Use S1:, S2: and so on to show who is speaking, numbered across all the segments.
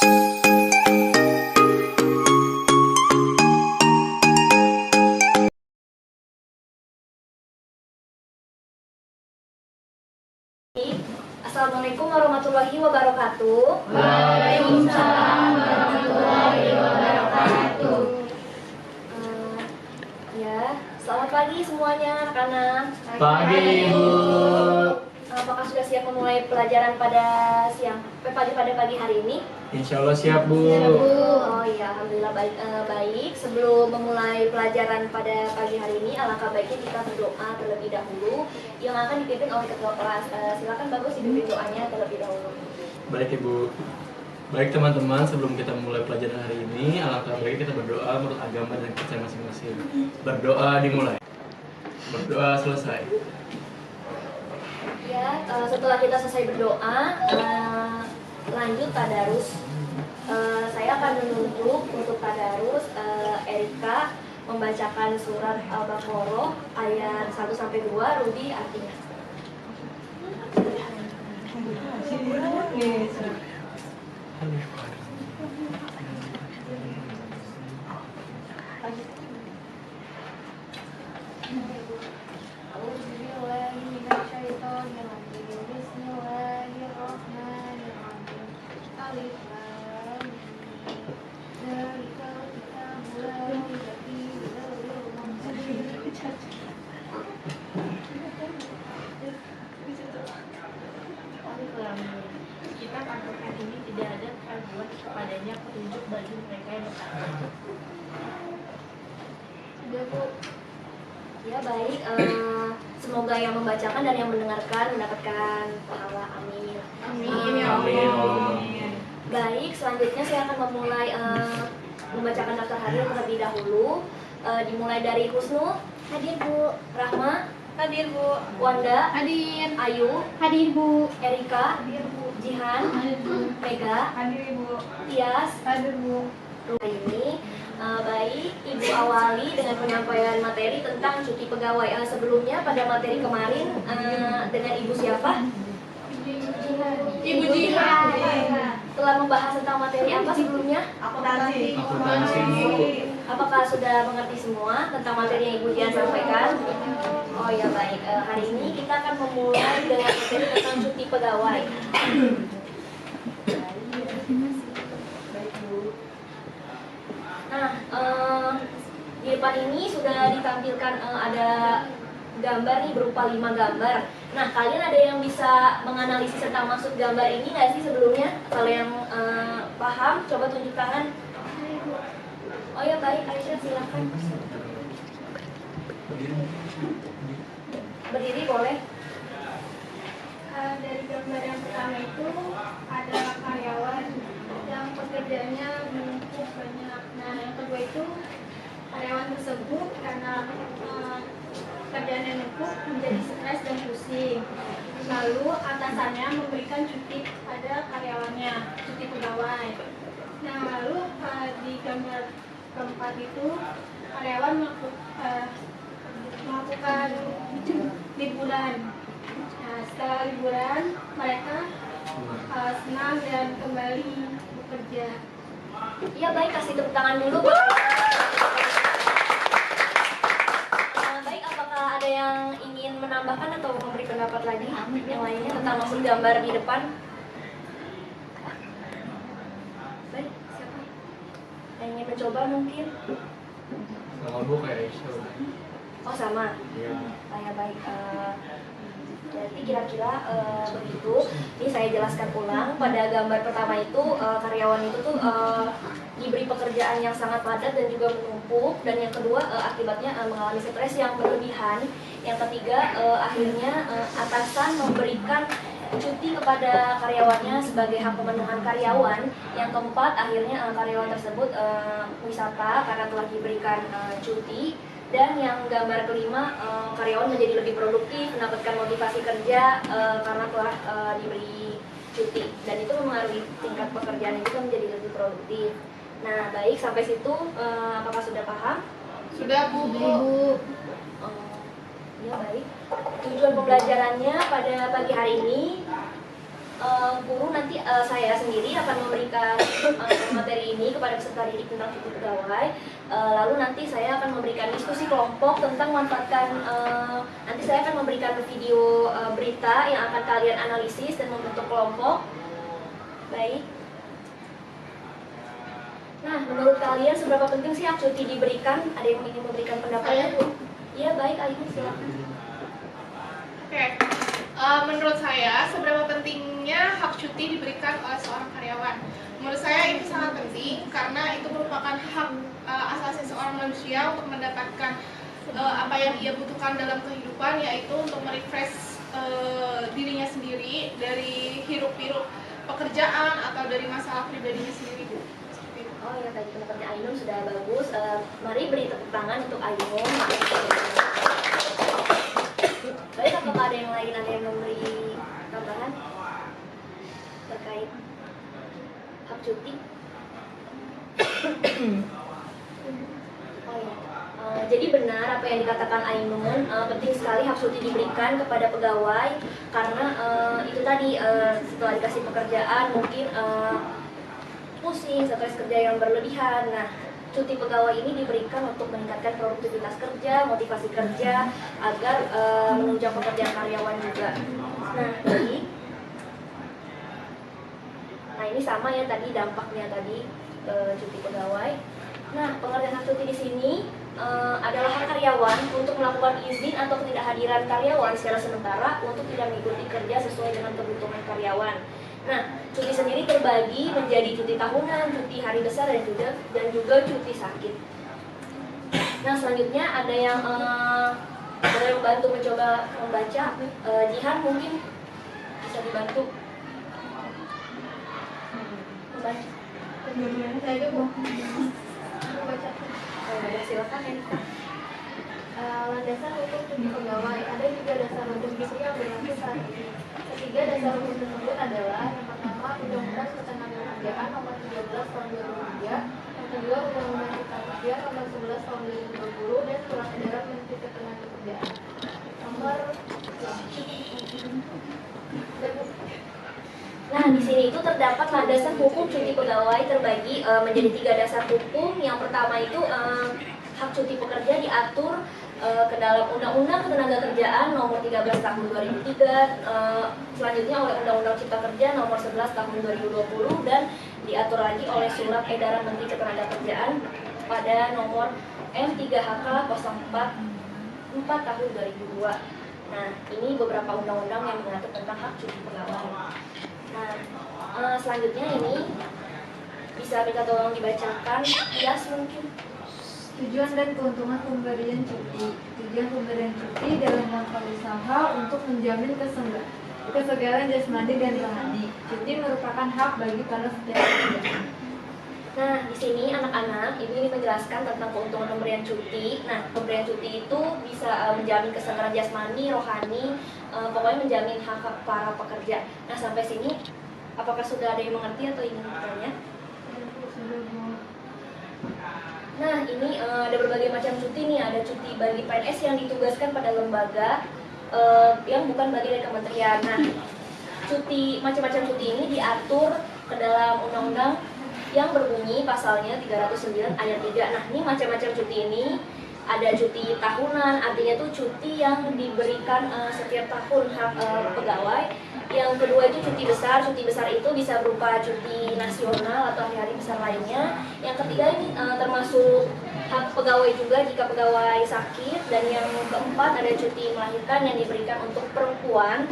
S1: Assalamualaikum warahmatullahi wabarakatuh.
S2: Waalaikumsalam warahmatullahi wabarakatuh.
S1: Selamat pagi semuanya anak-anak.
S2: Pagi Ibu.
S1: Apakah sudah siap memulai pelajaran pada pagi hari ini?
S2: Insya Allah siap Bu.
S1: Oh iya, alhamdulillah baik. Sebelum memulai pelajaran pada pagi hari ini, alangkah baiknya kita berdoa terlebih dahulu yang akan dipimpin oleh ketua kelas. Silakan Bagus dipimpin doanya terlebih dahulu.
S2: Baik Ibu. Baik teman-teman, sebelum kita memulai pelajaran hari ini, alangkah baiknya kita berdoa menurut agama dan kepercayaan masing-masing. Berdoa dimulai. Berdoa selesai.
S1: Ya, setelah kita selesai berdoa, lanjut tadarus. Saya akan menunjuk untuk tadarus Erika membacakan surat Al-Baqarah ayat 1-2, Rudi artinya.
S3: Kita katakan ini tidak ada terbuat kepadanya petunjuk bagi mereka yang bertakwa.
S1: Sudah Bu. Ya baik, semoga yang membacakan dan yang mendengarkan mendapatkan pahala. Amin.
S3: Amin ya
S2: Amin.
S3: Allah.
S1: Baik, selanjutnya saya akan memulai membacakan daftar hadir terlebih dahulu. Dimulai dari Husnu, hadir Bu. Rahma,
S3: Hadir Bu.
S1: Wanda,
S3: Hadir.
S1: Ayu,
S3: Hadir Bu.
S1: Erika,
S3: Hadir Bu.
S1: Jihan,
S3: Hadir Bu.
S1: Mega,
S3: Hadir Bu.
S1: Tias.
S3: Hadir Bu.
S1: Hari ini baik, Ibu awali dengan penyampaian materi tentang cuti pegawai. Sebelumnya pada materi kemarin dengan Ibu siapa?
S3: Ibu Jihan.
S1: Telah membahas tentang materi apa sebelumnya?
S3: Akuntansi.
S2: Akuntansi Bu.
S1: Apakah sudah mengerti semua tentang materi yang Ibu Jihan sampaikan? Oh ya baik, hari ini kita akan memulai dengan materi tentang cuti pegawai. Nah, di depan ini sudah ditampilkan ada gambar nih berupa 5 gambar. Nah, kalian ada yang bisa menganalisis tentang maksud gambar ini nggak sih sebelumnya? Kalau yang paham, coba tunjuk tangan. Oh ya baik, Aisyah silakan. Berdiri boleh.
S4: Dari gambar yang pertama itu ada karyawan yang pekerjaannya menumpuk banyak. Nah, yang kedua itu karyawan tersebut karena pekerjaannya menumpuk menjadi stres dan pusing. Lalu atasannya memberikan cuti pada karyawannya, cuti pegawai. Nah, lalu di gambar keempat itu karyawan melakukan liburan. Nah, setelah liburan mereka senang dan kembali bekerja.
S1: Iya baik, kasih tepuk tangan dulu. Baik, apakah ada yang ingin menambahkan atau memberi pendapat lagi yang lainnya tentang maksud gambar di depan? Baik, siapa? Yang ingin mencoba mungkin?
S2: Sama Bu kayak Aisyah.
S1: Oh sama.
S2: Iya.
S1: Ya baik. Berarti kira-kira begitu. Ini saya jelaskan ulang. Pada gambar pertama itu karyawan itu tuh diberi pekerjaan yang sangat padat dan juga menumpuk. Dan yang kedua akibatnya mengalami stres yang berlebihan. Yang ketiga akhirnya atasan memberikan cuti kepada karyawannya sebagai hak pemenuhan karyawan. Yang keempat akhirnya karyawan tersebut wisata karena telah diberikan cuti. Dan yang gambar kelima, karyawan menjadi lebih produktif, mendapatkan motivasi kerja karena telah diberi cuti. Dan itu mempengaruhi tingkat pekerjaan itu menjadi lebih produktif. Nah, baik, sampai situ apakah sudah paham?
S3: Sudah Bu.
S1: Ya baik. Tujuan pembelajarannya pada pagi hari ini guru nanti saya sendiri akan memberikan materi ini kepada peserta didik tentang cuti pegawai. Lalu nanti saya akan memberikan diskusi kelompok tentang manfaatkan. Nanti saya akan memberikan video berita yang akan kalian analisis dan membentuk kelompok. Baik. Nah, menurut kalian seberapa penting sih hak cuti diberikan? Ada yang ingin memberikan pendapat? Iya, baik, Ayu, silakan.
S3: Oke. Menurut saya, seberapa pentingnya hak cuti diberikan oleh seorang karyawan? Menurut saya itu sangat penting karena itu merupakan hak asasi seorang manusia untuk mendapatkan apa yang ia butuhkan dalam kehidupan, yaitu untuk merefresh dirinya sendiri dari hiruk-pikuk pekerjaan atau dari masalah pribadinya sendiri.
S1: Oh ya, tadi pendapat Ainun sudah bagus. Mari beri tepuk tangan untuk Ainun. Baik, apakah ada yang lain, ada yang memberi tambahan terkait hak cuti? Oh ya, jadi benar apa yang dikatakan Ainun, penting sekali hak cuti diberikan kepada pegawai karena itu tadi setelah dikasih pekerjaan mungkin pusing, stres kerja yang berlebihan. Nah, cuti pegawai ini diberikan untuk meningkatkan produktivitas kerja, motivasi kerja, agar menunjang pekerjaan karyawan juga. Nah, baik. Nah, ini sama ya tadi dampaknya tadi cuti pegawai. Nah, pengertian hak cuti di sini adalah hak karyawan untuk melakukan izin atau ketidakhadiran karyawan secara sementara untuk tidak mengikuti kerja sesuai dengan kebutuhan karyawan. Nah, cuti sendiri terbagi menjadi cuti tahunan, cuti hari besar, dan juga cuti sakit. Nah, selanjutnya ada yang boleh membantu mencoba membaca. Jihan mungkin bisa dibantu membaca.
S4: Saya baca.
S1: Silakan Erika.
S4: Landasan hukum cuti pegawai. Ada juga dasar hukum cuti yang berlaku saat ini. Ketiga dasar hukum tersebut adalah yang pertama Undang-Undang Ketenagakerjaan Nomor 13 Tahun 2003, yang kedua Undang-Undang Cipta Kerja Nomor 11 Tahun 2020 dan Surat Edaran Menteri Ketenagakerjaan Nomor.
S1: Nah, di sini itu terdapat landasan hukum cuti pegawai terbagi menjadi 3 dasar hukum. Yang pertama itu hak cuti pekerja diatur ke dalam Undang-Undang Ketenagakerjaan Nomor 13 Tahun 2003, selanjutnya oleh Undang-Undang Cipta Kerja Nomor 11 Tahun 2020 dan diatur lagi oleh Surat Edaran Menteri Ketenagakerjaan pada nomor M3HK 04 Tahun 2002. Nah, ini beberapa undang-undang yang mengatur tentang hak cuti pegawai. Nah, selanjutnya ini bisa minta tolong dibacakan, Yas mungkin.
S5: Tujuan dan keuntungan pemberian cuti. Tujuan pemberian cuti dalam rangka usaha untuk menjamin kesegaran jasmani dan rohani. Cuti merupakan hak bagi para setiap pekerja.
S1: Nah, di sini anak-anak ini menjelaskan tentang keuntungan pemberian cuti. Nah, pemberian cuti itu bisa menjamin kesegaran jasmani, rohani, pokoknya menjamin hak para pekerja. Nah, sampai sini apakah sudah ada yang mengerti atau ingin bertanya? Nah, ini ada berbagai macam cuti nih. Ada cuti bagi PNS yang ditugaskan pada lembaga yang bukan bagian dari kementerian. Nah, cuti macam-macam cuti ini diatur ke dalam undang-undang yang berbunyi pasalnya 309 ayat 3. Nah, ini macam-macam cuti ini. Ada cuti tahunan, artinya tuh cuti yang diberikan setiap tahun hak pegawai. Yang kedua itu cuti besar. Cuti besar itu bisa berupa cuti nasional atau hari-hari besar lainnya. Yang ketiga ini termasuk hak pegawai juga jika pegawai sakit. Dan yang keempat ada cuti melahirkan yang diberikan untuk perempuan.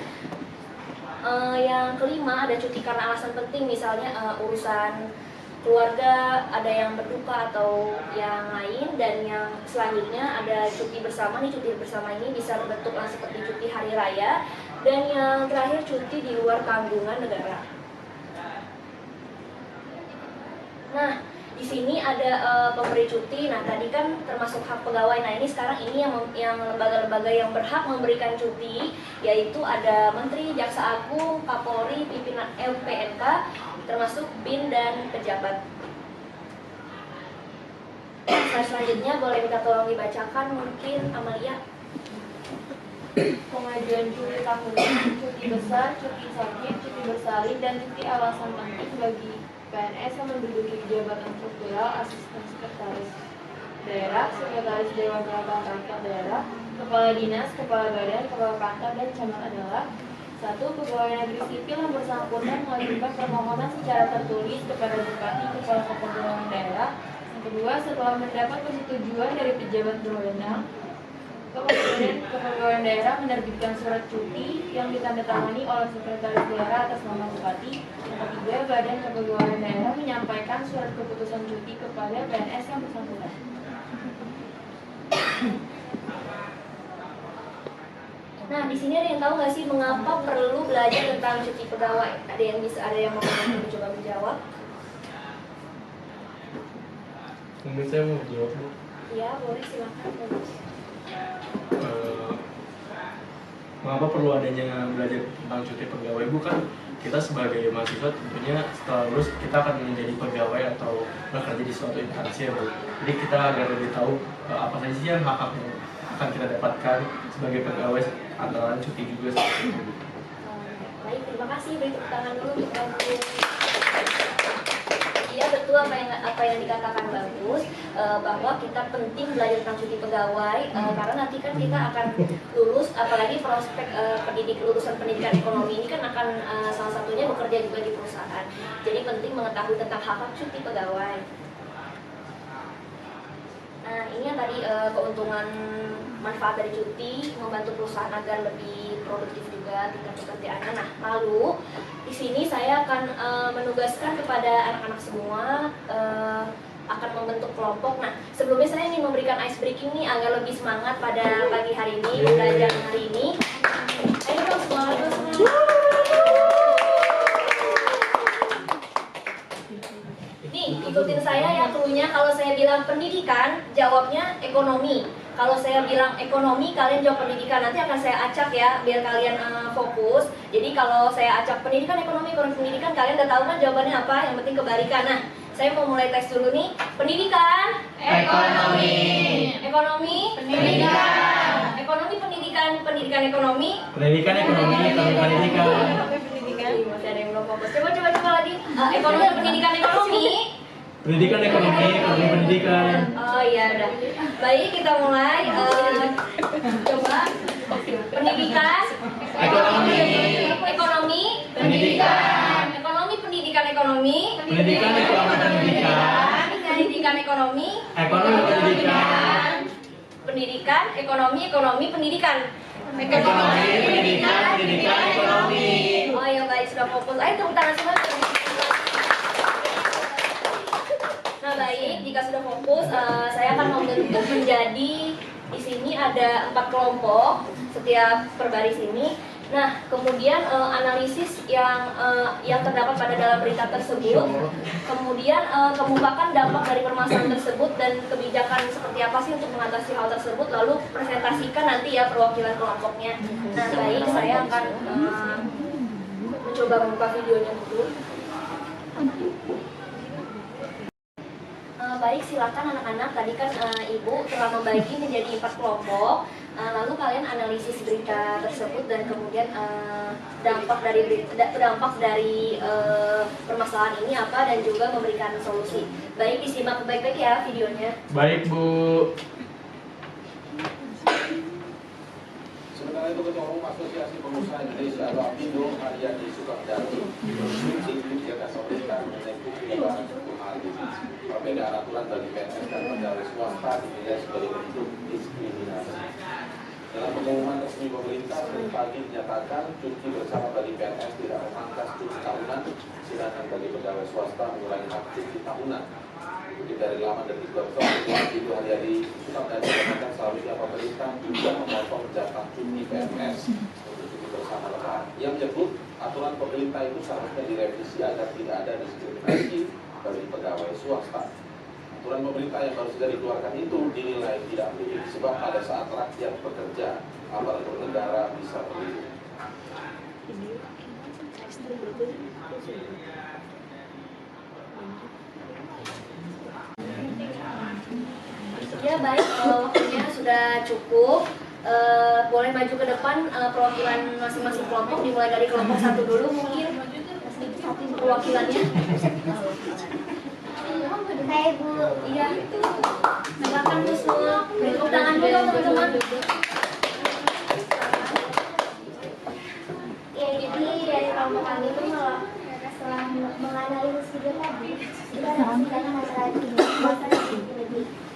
S1: Yang kelima ada cuti karena alasan penting, misalnya urusan keluarga, ada yang berduka atau yang lain. Dan yang selanjutnya ada cuti bersama nih. Cuti bersama ini bisa berbentuk seperti cuti hari raya. Dan yang terakhir cuti di luar tanggungan negara. Nah, di sini ada pemberi cuti. Nah, tadi kan termasuk hak pegawai. Nah, ini sekarang ini yang lembaga-lembaga yang berhak memberikan cuti, yaitu ada Menteri, Jaksa Agung, Kapolri, pimpinan LPNK, termasuk BIN dan pejabat. Selanjutnya boleh minta tolong dibacakan mungkin Amalia.
S5: pengajuan cuti tahunan, cuti besar, cuti sakit, cuti bersalin, dan cuti alasan penting bagi PNS yang menduduki jabatan struktural, asisten sekretaris daerah, sekretaris dewan perwakilan daerah, kepala dinas, kepala badan, kepala kantor, dan camat adalah: 1. Pegawai negeri sipil yang bersangkutan mengajukan permohonan secara tertulis kepada Bupati Kepala Kepegawaian Daerah. Yang kedua, setelah mendapat persetujuan dari pejabat berwenang, Kemudian Kepegawaian Daerah menerbitkan surat cuti yang ditandatangani oleh Sekretaris Daerah atas nama Bupati. Yang ketiga, Badan Kepegawaian Daerah menyampaikan surat keputusan cuti kepada PNS yang bersangkutan.
S1: Nah, di sini ada yang tahu nggak sih mengapa perlu belajar tentang cuti pegawai? Ada yang mau mencoba menjawab?
S2: Mungkin saya mau jawab Bu.
S1: Ya, boleh silakan.
S2: Mengapa perlu adanya belajar tentang cuti pegawai? Bukan kita sebagai mahasiswa tentunya setelah lulus kita akan menjadi pegawai atau bekerja di suatu instansi ya Bu. Jadi kita agar lebih tahu apa saja sih yang hak yang akan kita dapatkan sebagai pegawai, antara lain cuti juga seperti itu.
S1: Baik, terima kasih. Beri tepuk tangan dulu untuk Bagus. Iya, betul apa yang dikatakan Bagus, bahwa kita penting belajar tentang cuti pegawai karena nanti kan kita akan lulus, apalagi prospek lulusan pendidikan ekonomi ini kan akan salah satunya bekerja juga di perusahaan. Jadi penting mengetahui tentang hak cuti pegawai. Nah, ini yang tadi keuntungan manfaat dari cuti, membantu perusahaan agar lebih produktif juga tingkat pekerjaannya. Nah, lalu di sini saya akan menugaskan kepada anak-anak semua akan membentuk kelompok. Nah, sebelumnya saya ingin memberikan ice breaking nih agar lebih semangat pada pagi hari ini, belajar hari ini. Ayo dong, semangat dong semua. Nih, ikutin saya ya cluenya. Kalau saya bilang pendidikan, jawabnya ekonomi. Kalau saya bilang ekonomi, kalian jawab pendidikan. Nanti akan saya acak ya, biar kalian fokus. Jadi kalau saya acak pendidikan, ekonomi, pendidikan, kalian udah tahu kan jawabannya apa? Yang penting kebalikan. Nah, saya mau mulai tes dulu nih. Pendidikan,
S3: Ekonomi.
S1: ekonomi,
S3: Pendidikan.
S1: ekonomi, pendidikan, pendidikan, ekonomi.
S2: Pendidikan, ekonomi, pendidikan.
S1: Masih ada yang belum fokus. Coba lagi. Ekonomi, pendidikan, ekonomi.
S2: Pendidikan, ekonomi, pendidikan.
S1: Oh iya udah. Baik, kita mulai. Coba. Pendidikan,
S2: Ekonomi.
S1: ekonomi,
S2: Pendidikan.
S1: ekonomi, pendidikan, ekonomi.
S2: Pendidikan, ekonomi, pendidikan.
S1: Pendidikan, ekonomi.
S2: Ekonomi, pendidikan.
S1: Pendidikan, ekonomi, pendidikan.
S2: Ekonomi, pendidikan, pendidikan, ekonomi.
S1: Oh ya baik, sudah fokus. Ayo tepuk tangan semua. Nah baik, jika sudah fokus, saya akan membentuk menjadi di sini ada 4 kelompok setiap per baris ini. Nah kemudian analisis yang terdapat pada dalam berita tersebut, kemudian kemukakan dampak dari permasalahan tersebut dan kebijakan seperti apa sih untuk mengatasi hal tersebut, lalu presentasikan nanti ya perwakilan kelompoknya. Nah baik, saya akan mencoba membuka videonya dulu. Baik, silakan anak-anak. Tadi kan Ibu telah membagi menjadi 4 kelompok. Lalu kalian analisis berita tersebut dan kemudian dampak dari permasalahan ini apa dan juga memberikan solusi. Baik, disimak baik-baik ya videonya.
S2: Baik Bu.
S6: Sementara itu Ketua Umum Asosiasi Pengusaha Indonesia atau APindo Haryadi Sukamdhani mengkritik kegiatan pemerintah mengenai kebijakan hukum hal ini. Perbedaan aturan bagi PNS dan pegawai swasta dinilai sebagai bentuk diskriminasi. Dalam pengumuman resmi pemerintah, Senin pagi dinyatakan cuti bersama bagi PNS tidak memangkas cuti tahunan, sedangkan bagi pegawai swasta mengurangi hak cuti tahunan. Dikutip dari laman Detik.com, APindo Haryadi Sukamdhani mengatakan selanjutnya pemerintah juga memotong jatah cuti PNS untuk cuti bersama lebaran. Yang menyebut aturan pemerintah itu seharusnya direvisi agar tidak ada diskriminasi bagi pegawai swasta. Aturan pemerintah yang baru saja dikeluarkan itu dinilai tidak baik sebab pada saat rakyat bekerja, aparatur negara bisa berlindung.
S1: Ya baik, waktunya sudah cukup. boleh maju ke depan perwakilan masing-masing kelompok, dimulai dari kelompok satu dulu mungkin perwakilannya.
S4: Hai Bu.
S1: Iya, silakan Bu semua. Tepuk tangan dulu teman-teman.
S4: Ya, jadi dari kelompok kami itu setelah menganalisis video tadi, kita menyaksikan masalah ini.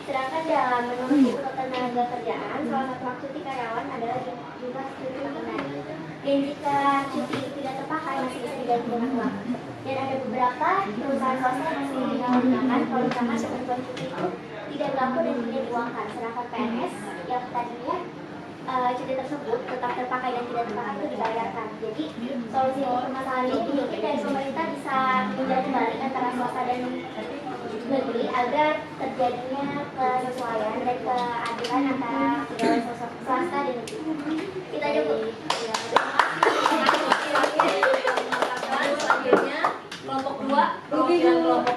S4: Sedangkan dalam menurut Buku Ketenaga Kerjaan, salah satu hak cuti karyawan adalah jumlah cuti tahunan. Dan jika cuti itu tidak terpakai, masih bisa diganti dengan uang. Dan ada beberapa perusahaan swasta yang masih menggunakan kalau misalkan ketentuan cuti itu tidak berlaku dan tidak diuangkan. Sedangkan PNS yang tadinya cuti tersebut tetap terpakai dan tidak terpakai itu dibayarkan. Jadi solusi permasalahan ini mungkin dari pemerintah bisa menjaga kembali antara swasta dan negeri agar terjadinya kesesuaian dan keadilan antara pegawai swasta dan negeri. Kita coba.
S1: Selanjutnya kelompok 2, perwakilan kelompok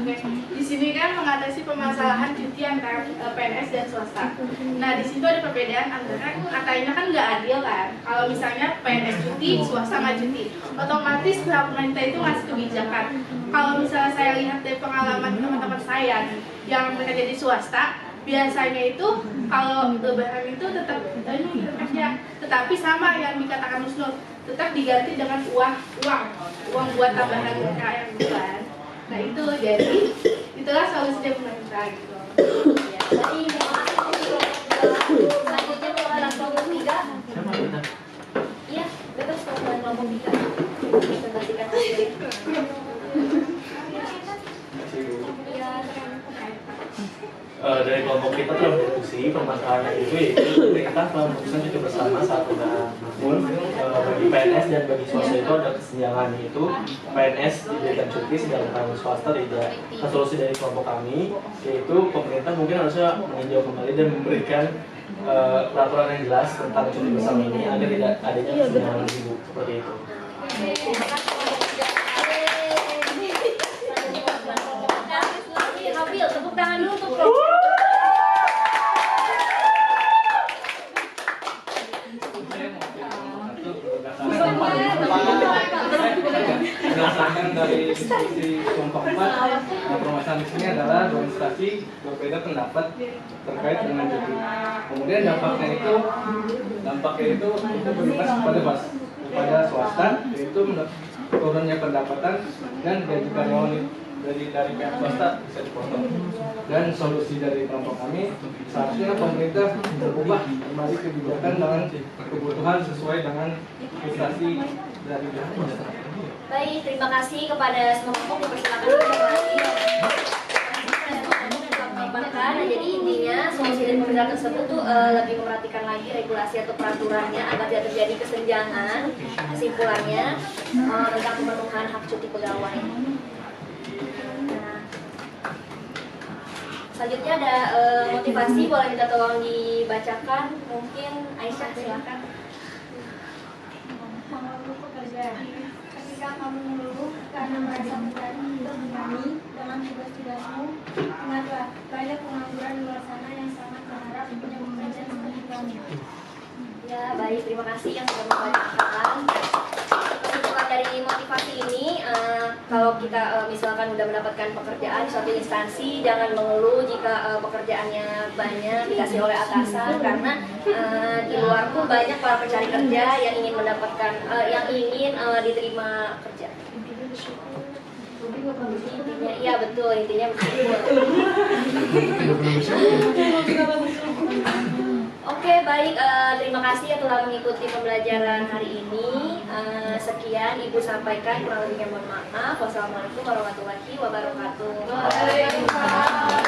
S3: Oke, di sini kan mengatasi permasalahan cuti antara PNS dan swasta. Nah, di situ ada perbedaan antara katanya kan nggak adil kan. Kalau misalnya PNS cuti, swasta nggak cuti, otomatis pihak pemerintah itu ngasih kebijakan. Kalau misalnya saya lihat dari pengalaman teman-teman saya nih, yang bekerja di swasta, biasanya itu kalau lebaran itu tetap kerja, tetapi sama yang dikatakan Nusnul, tetap diganti dengan uang buat tambahan KM bulan. Nah itu jadi itulah solusi dari pemerintah gitu.
S1: Ya, tadi terima kasih. Selanjutnya perwakilan kelompok 3.
S2: Siapa kita?
S1: Iya, bebas perwakilan kelompok 3. Presentasikan hasilnya.
S2: Dari kelompok kita telah berdiskusi permasalahan itu, yaitu pemerintah telah memutuskan cuti bersama saat namun bagi PNS dan bagi swasta itu ada kesenjangan, yaitu PNS diberikan cuti sedangkan swasta tidak. Solusi dari kelompok kami yaitu pemerintah mungkin harusnya meninjau kembali dan memberikan peraturan yang jelas tentang cuti bersama ini agar tidak adanya kesenjangan ibu seperti itu.
S1: Terima kasih kelompok 3. Habil, tepuk tangan dulu untuk kelompok.
S7: Berdasarkan dari diskusi kelompok 4, permasalahan di sini adalah dua instansi berbeda pendapat terkait dengan cuti. Kemudian dampaknya itu berimbas kepada swasta, yaitu turunnya pendapatan dan gaji karyawan dari pihak swasta bisa dipotong. Dan solusi dari kelompok kami, seharusnya pemerintah berubah kembali kebijakan dengan kebutuhan sesuai dengan investasi dari pihak swasta.
S1: Baik, terima kasih kepada semua kelompok, dipersilakan kembali. Nah, jadi intinya solusi dari pemerintah tersebut tuh lebih memperhatikan lagi regulasi atau peraturannya agar tidak terjadi kesenjangan. Kesimpulannya tentang pemenuhan hak cuti pegawai. Nah, selanjutnya ada motivasi, boleh minta tolong dibacakan. Mungkin Aisyah silakan.
S4: Mengeluh pekerja. Ketika kamu mengeluh karena merasa terbebani dengan tugas-tugasmu, ingatlah banyak pengangguran di luar sana yang sangat berharap punya pekerjaan seperti kamu.
S1: Ya, baik, terima kasih yang sudah membacakan. Kesimpulan dari motivasi ini, kalau kita misalkan sudah mendapatkan pekerjaan di suatu instansi, jangan mengeluh jika pekerjaannya banyak dikasih oleh atasan, karena di luar pun banyak para pencari kerja yang ingin mendapatkan, yang ingin diterima kerja. Intinya, iya betul, intinya bersyukur. Oke, baik, terima kasih yang telah mengikuti pembelajaran hari ini. Sekian Ibu sampaikan, kurang lebihnya mohon maaf. Wassalamualaikum warahmatullahi wabarakatuh.
S3: Waalaikumsalam.